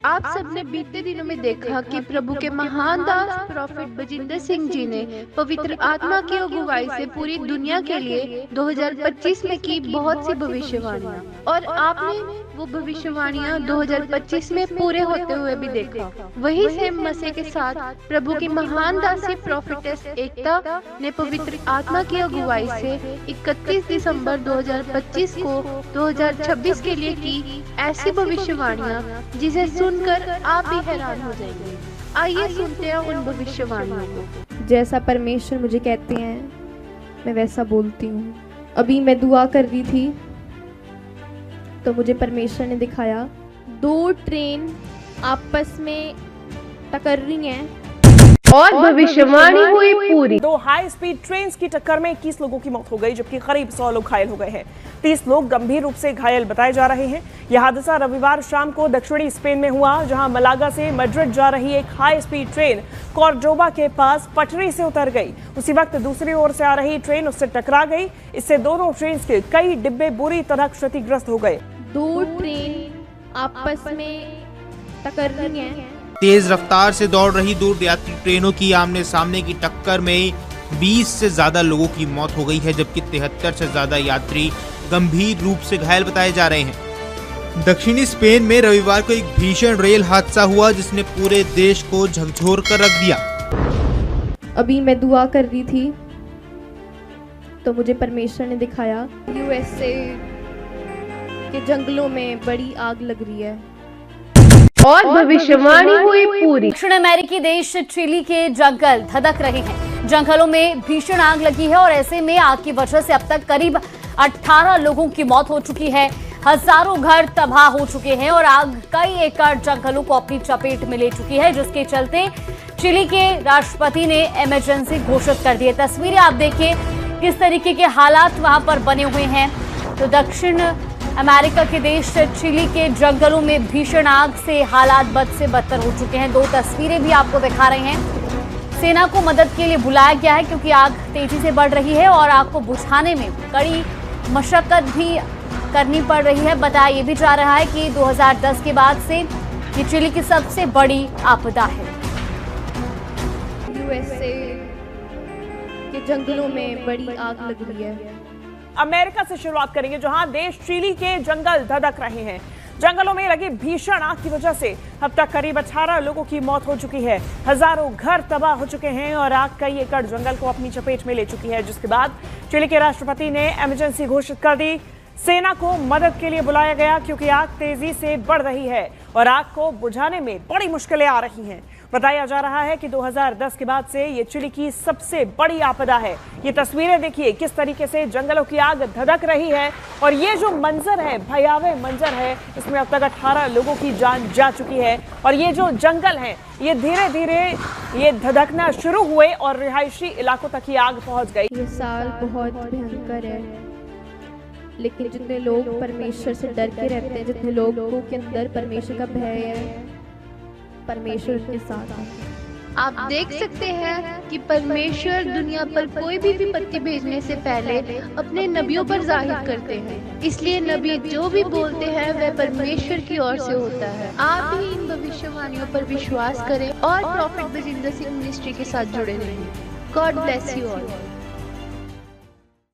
आप सबने बीते दिनों में देखा कि प्रभु के महान दास प्रॉफिट बजिंदर सिंह जी ने पवित्र आत्मा की अगुवाई से पूरी दुनिया के लिए 2025 में की बहुत सी भविष्यवाणियां, और आपने वो भविष्यवाणियां 2025 में पूरे होते हुए भी देखा। वही सेम मसीह के साथ प्रभु की महान दासी प्रॉफिटेस एकता ने पवित्र आत्मा की अगुवाई से 31 दिसंबर 2025 को 2026 के लिए की ऐसी भविष्यवाणियां जिसे सुनकर आप भी हैरान हो जाएंगे। आइए सुनते हैं उन भविष्यवाणियों को। जैसा परमेश्वर मुझे कहते हैं मैं वैसा बोलती हूँ। अभी मैं दुआ कर रही थी तो मुझे परमेश्वर ने दिखाया 2 ट्रेन आपस में टकर रही हैं और भविष्यवाणी हुई पूरी। 2 हाई स्पीड ट्रेन की टक्कर में 21 लोगों की मौत हो गई, जबकि करीब 100 लोग घायल हो गए हैं। 30 लोग गंभीर रूप से घायल बताए जा रहे हैं। यह हादसा रविवार शाम को दक्षिणी स्पेन में हुआ, जहां मलागा से मैड्रिड जा रही एक हाई स्पीड ट्रेन कॉर्डोबा के पास पटरी से उतर गई। उसी वक्त दूसरी ओर से आ रही ट्रेन उससे टकरा गई। इससे दोनों ट्रेन के कई डिब्बे बुरी तरह क्षतिग्रस्त हो गए। 2 ट्रेन आपस में टकर रही हैं। तेज रफ्तार से दौड़ रही दूर यात्री ट्रेनों की आमने सामने की टक्कर में 20 से ज्यादा लोगों की मौत हो गई है, जबकि 73 से ज्यादा यात्री गंभीर रूप से घायल बताए जा रहे हैं। दक्षिणी स्पेन में रविवार को एक भीषण रेल हादसा हुआ, जिसने पूरे देश को झकझोर कर रख दिया। अभी मैं दुआ कर रही थी तो मुझे परमेश्वर ने दिखाया यूएसए के जंगलों में बड़ी आग लग रही है और भविष्यवाणी हुई पूरी। दक्षिण अमेरिकी देश चिली के जंगल धधक रहे हैं। जंगलों में भीषण आग लगी है और ऐसे में आग की वजह से अब तक करीब 18 लोगों की मौत हो चुकी है। हजारों घर तबाह हो चुके हैं और आग कई एकड़ जंगलों को अपनी चपेट में ले चुकी है, जिसके चलते चिली के राष्ट्रपति ने इमरजेंसी घोषित कर दी है। तस्वीरें आप देखिए किस तरीके के हालात वहां पर बने हुए हैं। तो दक्षिण अमेरिका के देश चिली के जंगलों में भीषण आग से हालात बद से बदतर हो चुके हैं। 2 तस्वीरें भी आपको दिखा रहे हैं। सेना को मदद के लिए बुलाया गया है क्योंकि आग तेजी से बढ़ रही है और आग को बुझाने में कड़ी मशक्कत भी करनी पड़ रही है। बताया ये भी जा रहा है कि 2010 के बाद से ये चिली की सबसे बड़ी आपदा है। यूएसए के जंगलों में बड़ी आग लग रही है। अमेरिका से शुरुआत करेंगे, जहां देश चिली के जंगल धधक रहे हैं। जंगलों में लगी भीषण आग की वजह से अब तक करीब 18 लोगों की मौत हो चुकी है। हजारों घर तबाह हो चुके हैं और आग कई एकड़ जंगल को अपनी चपेट में ले चुकी है, जिसके बाद चिली के राष्ट्रपति ने इमरजेंसी घोषित कर दी। सेना को मदद के लिए बुलाया गया क्योंकि आग तेजी से बढ़ रही है और आग को बुझाने में बड़ी मुश्किलें आ रही हैं। बताया जा रहा है कि 2010 के बाद से ये चिली की सबसे बड़ी आपदा है। ये तस्वीरें देखिए किस तरीके से जंगलों की आग धधक रही है और ये जो मंजर है, भयावह मंजर है, इसमें अब तक 18 लोगों की जान जा चुकी है। और ये जो जंगल है ये धीरे धीरे ये धधकना शुरू हुए और रिहायशी इलाकों तक ही आग पहुंच गई। ये साल बहुत भयंकर है, लेकिन जितने लोग परमेश्वर से डर के रहते हैं, जितने लोगों के अंदर परमेश्वर का भय है, परमेश्वर के साथ है। आप देख सकते हैं कि परमेश्वर दुनिया पर कोई भी विपत्ति भेजने से पहले अपने नबियों पर जाहिर करते हैं। इसलिए नबी जो भी बोलते हैं वह परमेश्वर की ओर से होता है। आप भी इन भविष्यवाणियों पर विश्वास करें और प्रॉफिट बजिंदर सिंह मिनिस्ट्री के साथ जुड़े रहें। God bless you all.